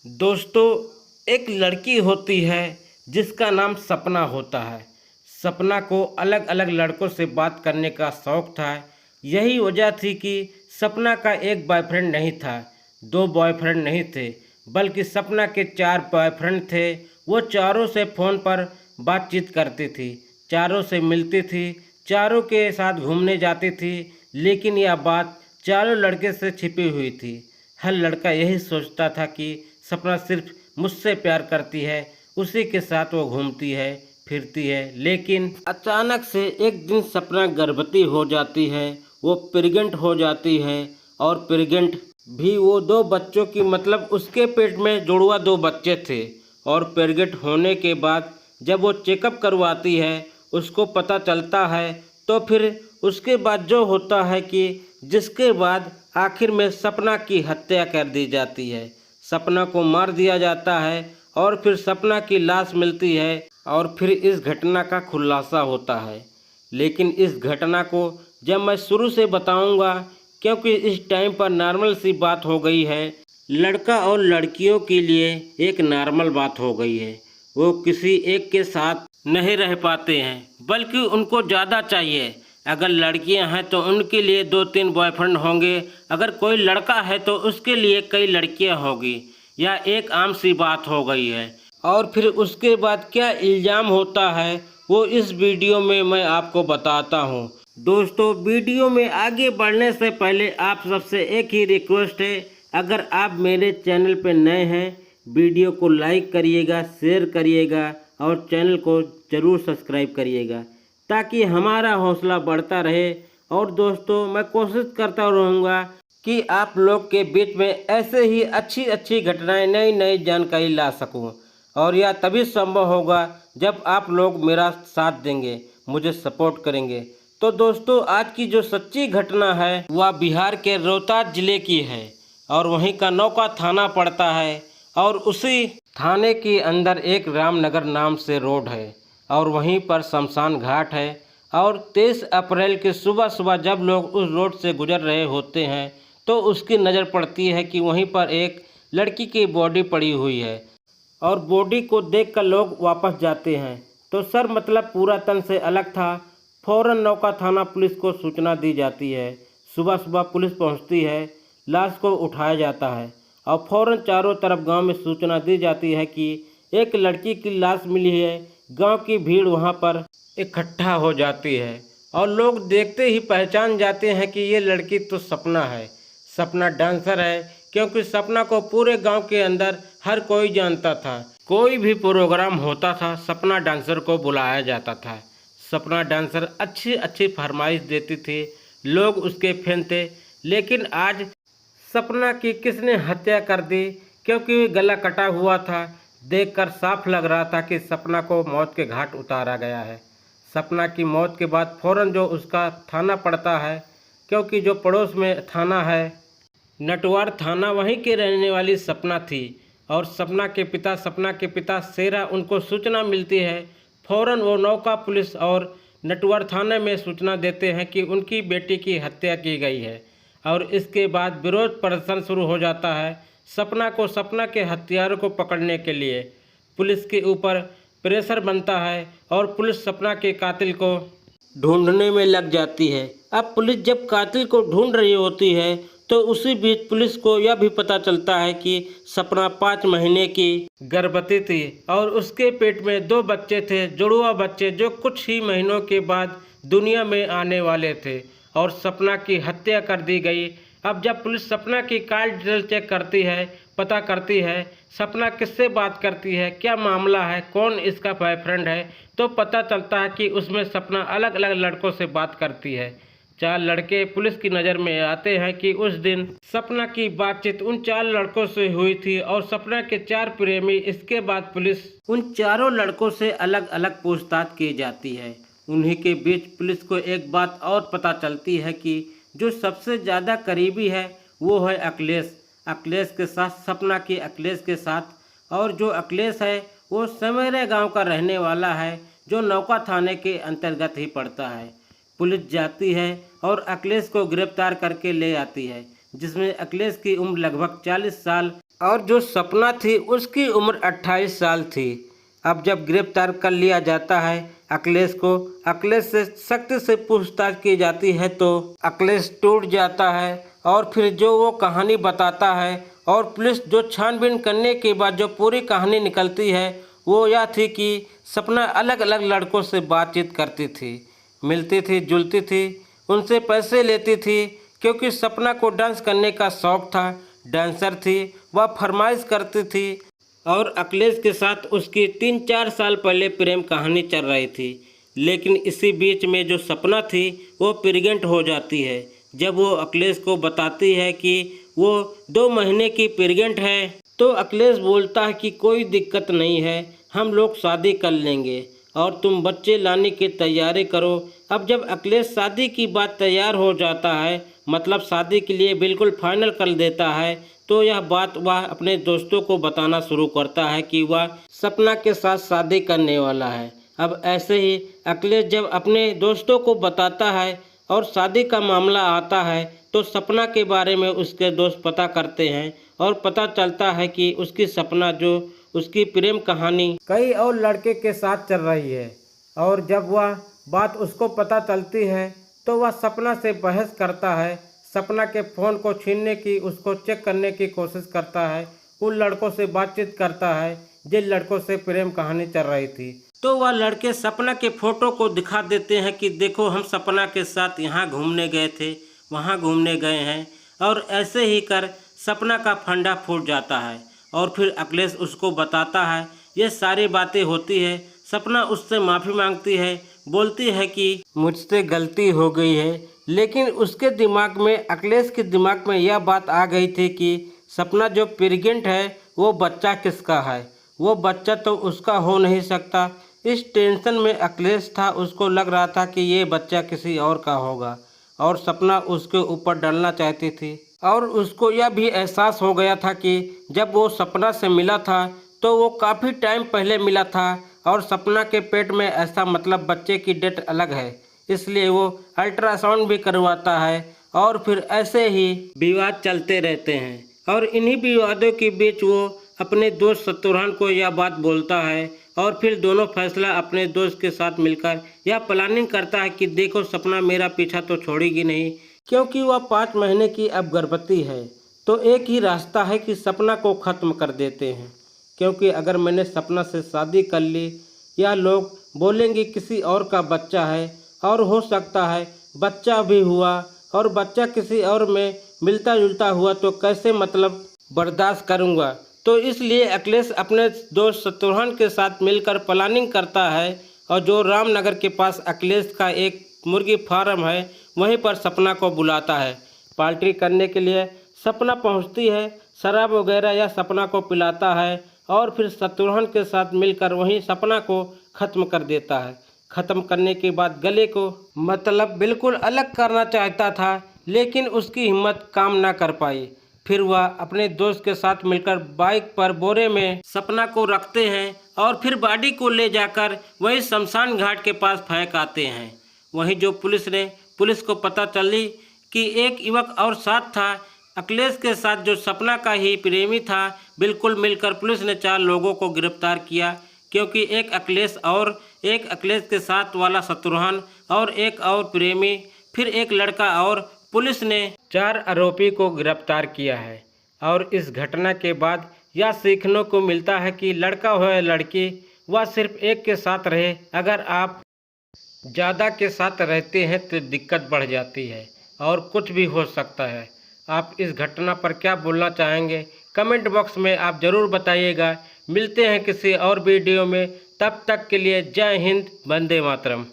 दोस्तों, एक लड़की होती है जिसका नाम सपना होता है। सपना को अलग अलग लड़कों से बात करने का शौक़ था। यही वजह थी कि सपना का एक बॉयफ्रेंड नहीं था, दो बॉयफ्रेंड नहीं थे, बल्कि सपना के 4 बॉयफ्रेंड थे। वो चारों से फ़ोन पर बातचीत करती थी, चारों से मिलती थी, चारों के साथ घूमने जाती थी। लेकिन यह बात चारों लड़के से छिपी हुई थी। हर लड़का यही सोचता था कि सपना सिर्फ मुझसे प्यार करती है, उसी के साथ वो घूमती है फिरती है। लेकिन अचानक से एक दिन सपना गर्भवती हो जाती है, वो प्रेग्नेंट हो जाती है। और प्रेग्नेंट भी वो 2 बच्चों की, मतलब उसके पेट में जुड़वा 2 बच्चे थे। और प्रेग्नेंट होने के बाद जब वो चेकअप करवाती है, उसको पता चलता है, तो फिर उसके बाद जो होता है कि जिसके बाद आखिर में सपना की हत्या कर दी जाती है। सपना को मार दिया जाता है और फिर सपना की लाश मिलती है और फिर इस घटना का खुलासा होता है। लेकिन इस घटना को जब मैं शुरू से बताऊंगा, क्योंकि इस टाइम पर नॉर्मल सी बात हो गई है। लड़का और लड़कियों के लिए एक नॉर्मल बात हो गई है। वो किसी एक के साथ नहीं रह पाते हैं, बल्कि उनको ज़्यादा चाहिए। अगर लड़कियां हैं तो उनके लिए 2-3 बॉयफ्रेंड होंगे, अगर कोई लड़का है तो उसके लिए कई लड़कियां होगी। यह एक आम सी बात हो गई है। और फिर उसके बाद क्या इल्ज़ाम होता है, वो इस वीडियो में मैं आपको बताता हूँ। दोस्तों, वीडियो में आगे बढ़ने से पहले आप सबसे एक ही रिक्वेस्ट है, अगर आप मेरे चैनल पर नए हैं, वीडियो को लाइक करिएगा, शेयर करिएगा और चैनल को ज़रूर सब्सक्राइब करिएगा, ताकि हमारा हौसला बढ़ता रहे। और दोस्तों, मैं कोशिश करता रहूँगा कि आप लोग के बीच में ऐसे ही अच्छी अच्छी घटनाएं, नई नई जानकारी ला सकूं। और यह तभी संभव होगा जब आप लोग मेरा साथ देंगे, मुझे सपोर्ट करेंगे। तो दोस्तों, आज की जो सच्ची घटना है वह बिहार के रोहतास ज़िले की है और वहीं का नौका थाना पड़ता है। और उसी थाने के अंदर एक रामनगर नाम से रोड है और वहीं पर शमशान घाट है। और 23 अप्रैल की सुबह सुबह जब लोग उस रोड से गुजर रहे होते हैं, तो उसकी नज़र पड़ती है कि वहीं पर एक लड़की की बॉडी पड़ी हुई है। और बॉडी को देखकर लोग वापस जाते हैं। तो सर, मतलब पूरा तन से अलग था। फ़ौरन नौका थाना पुलिस को सूचना दी जाती है। सुबह सुबह पुलिस पहुंचती है, लाश को उठाया जाता है और फ़ौरन चारों तरफ गांव में सूचना दी जाती है कि एक लड़की की लाश मिली है। गांव की भीड़ वहां पर इकट्ठा हो जाती है और लोग देखते ही पहचान जाते हैं कि ये लड़की तो सपना है। सपना डांसर है, क्योंकि सपना को पूरे गांव के अंदर हर कोई जानता था। कोई भी प्रोग्राम होता था, सपना डांसर को बुलाया जाता था। सपना डांसर अच्छी अच्छी फरमाइश देती थी, लोग उसके फैन थे। लेकिन आज सपना की किसने हत्या कर दी, क्योंकि गला कटा हुआ था। देखकर साफ लग रहा था कि सपना को मौत के घाट उतारा गया है। सपना की मौत के बाद फ़ौरन जो उसका थाना पड़ता है, क्योंकि जो पड़ोस में थाना है नटवार थाना, वहीं के रहने वाली सपना थी। और सपना के पिता शेरा, उनको सूचना मिलती है। फ़ौरन वो नौका पुलिस और नटवार थाने में सूचना देते हैं कि उनकी बेटी की हत्या की गई है। और इसके बाद विरोध प्रदर्शन शुरू हो जाता है। सपना के हत्यारों को पकड़ने के लिए पुलिस के ऊपर प्रेशर बनता है और पुलिस सपना के कातिल को ढूंढने में लग जाती है। अब पुलिस जब कातिल को ढूंढ रही होती है, तो उसी बीच पुलिस को यह भी पता चलता है कि सपना 5 महीने की गर्भवती थी और उसके पेट में 2 बच्चे थे, जुड़वा बच्चे, जो कुछ ही महीनों के बाद दुनिया में आने वाले थे। और सपना की हत्या कर दी गई। अब जब पुलिस सपना की कॉल डिटेल चेक करती है, पता करती है सपना किससे बात करती है, क्या मामला है, कौन इसका बॉयफ्रेंड है, तो पता चलता है कि उसमें सपना अलग अलग लड़कों से बात करती है। 4 लड़के पुलिस की नज़र में आते हैं कि उस दिन सपना की बातचीत उन 4 लड़कों से हुई थी और सपना के 4 प्रेमी। इसके बाद पुलिस उन चारों लड़कों से अलग अलग पूछताछ की जाती है। उन्हीं के बीच पुलिस को एक बात और पता चलती है कि जो सबसे ज़्यादा करीबी है वो है अखिलेश। अखिलेश के साथ सपना की अखिलेश के साथ। और जो अखिलेश है वो समेरे गांव का रहने वाला है, जो नौका थाने के अंतर्गत ही पड़ता है। पुलिस जाती है और अखिलेश को गिरफ्तार करके ले आती है, जिसमें अखिलेश की उम्र लगभग 40 साल और जो सपना थी उसकी उम्र 28 साल थी। अब जब गिरफ्तार कर लिया जाता है अखिलेश को, अखिलेश से सख्त से पूछताछ की जाती है तो अखिलेश टूट जाता है। और फिर जो वो कहानी बताता है और पुलिस जो छानबीन करने के बाद जो पूरी कहानी निकलती है वो यह थी कि सपना अलग अलग लड़कों से बातचीत करती थी, मिलती थी, जुलती थी, उनसे पैसे लेती थी क्योंकि सपना को डांस करने का शौक़ था, डांसर थी, वह फरमाइश करती थी। और अखिलेश के साथ उसकी 3-4 साल पहले प्रेम कहानी चल रही थी। लेकिन इसी बीच में जो सपना थी वो प्रेग्नेंट हो जाती है। जब वो अखिलेश को बताती है कि वो 2 महीने की प्रेग्नेंट है तो अखिलेश बोलता है कि कोई दिक्कत नहीं है, हम लोग शादी कर लेंगे और तुम बच्चे लाने की तैयारी करो। अब जब अखिलेश शादी की बात तैयार हो जाता है, मतलब शादी के लिए बिल्कुल फाइनल कर देता है, तो यह बात वह अपने दोस्तों को बताना शुरू करता है कि वह सपना के साथ शादी करने वाला है। अब ऐसे ही अखिलेश जब अपने दोस्तों को बताता है और शादी का मामला आता है तो सपना के बारे में उसके दोस्त पता करते हैं और पता चलता है कि उसकी सपना जो उसकी प्रेम कहानी कई और लड़के के साथ चल रही है। और जब वह बात उसको पता चलती है तो वह सपना से बहस करता है, सपना के फ़ोन को छीनने की, उसको चेक करने की कोशिश करता है, उन लड़कों से बातचीत करता है जिन लड़कों से प्रेम कहानी चल रही थी। तो वह लड़के सपना के फ़ोटो को दिखा देते हैं कि देखो हम सपना के साथ यहाँ घूमने गए थे, वहाँ घूमने गए हैं। और ऐसे ही कर सपना का फंडा फूट जाता है और फिर अखिलेश उसको बताता है, ये सारी बातें होती है। सपना उससे माफ़ी मांगती है, बोलती है कि मुझसे गलती हो गई है। लेकिन उसके दिमाग में, अखिलेश के दिमाग में यह बात आ गई थी कि सपना जो प्रेग्नेंट है वो बच्चा किसका है, वो बच्चा तो उसका हो नहीं सकता। इस टेंशन में अखिलेश था, उसको लग रहा था कि ये बच्चा किसी और का होगा और सपना उसके ऊपर डलना चाहती थी। और उसको यह भी एहसास हो गया था कि जब वो सपना से मिला था तो वो काफ़ी टाइम पहले मिला था और सपना के पेट में ऐसा, मतलब बच्चे की डेट अलग है, इसलिए वो अल्ट्रासाउंड भी करवाता है। और फिर ऐसे ही विवाद चलते रहते हैं और इन्हीं विवादों के बीच वो अपने दोस्त शत्रुघ्न को यह बात बोलता है और फिर दोनों फैसला अपने दोस्त के साथ मिलकर यह प्लानिंग करता है कि देखो सपना मेरा पीछा तो छोड़ेगी नहीं, क्योंकि वह 5 महीने की अब गर्भवती है। तो एक ही रास्ता है कि सपना को ख़त्म कर देते हैं, क्योंकि अगर मैंने सपना से शादी कर ली, या लोग बोलेंगे किसी और का बच्चा है और हो सकता है बच्चा भी हुआ और बच्चा किसी और में मिलता जुलता हुआ तो कैसे, मतलब बर्दाश्त करूँगा। तो इसलिए अखिलेश अपने दोस्त शत्रुघ्न के साथ मिलकर प्लानिंग करता है और जो रामनगर के पास अखिलेश का एक मुर्गी फार्म है वहीं पर सपना को बुलाता है पार्टी करने के लिए। सपना पहुंचती है, शराब वगैरह या सपना को पिलाता है और फिर शत्रुघ्न के साथ मिलकर वहीं सपना को ख़त्म कर देता है। ख़त्म करने के बाद गले को, मतलब बिल्कुल अलग करना चाहता था, लेकिन उसकी हिम्मत काम ना कर पाई। फिर वह अपने दोस्त के साथ मिलकर बाइक पर बोरे में सपना को रखते हैं और फिर बॉडी को ले जाकर वही शमशान घाट के पास फेंक आते हैं। वहीं जो पुलिस को पता चली कि एक युवक और साथ था अखिलेश के साथ, जो सपना का ही प्रेमी था। बिल्कुल मिलकर पुलिस ने 4 लोगों को गिरफ्तार किया, क्योंकि एक अखिलेश के साथ वाला शत्रुघ्न और एक और प्रेमी, फिर एक लड़का, और पुलिस ने 4 आरोपी को गिरफ्तार किया है। और इस घटना के बाद यह सीखने को मिलता है कि लड़का हो या लड़की, वह सिर्फ एक के साथ रहे। अगर आप ज़्यादा के साथ रहते हैं तो दिक्कत बढ़ जाती है और कुछ भी हो सकता है। आप इस घटना पर क्या बोलना चाहेंगे, कमेंट बॉक्स में आप ज़रूर बताइएगा। मिलते हैं किसी और वीडियो में, तब तक के लिए जय हिंद, वंदे मातरम।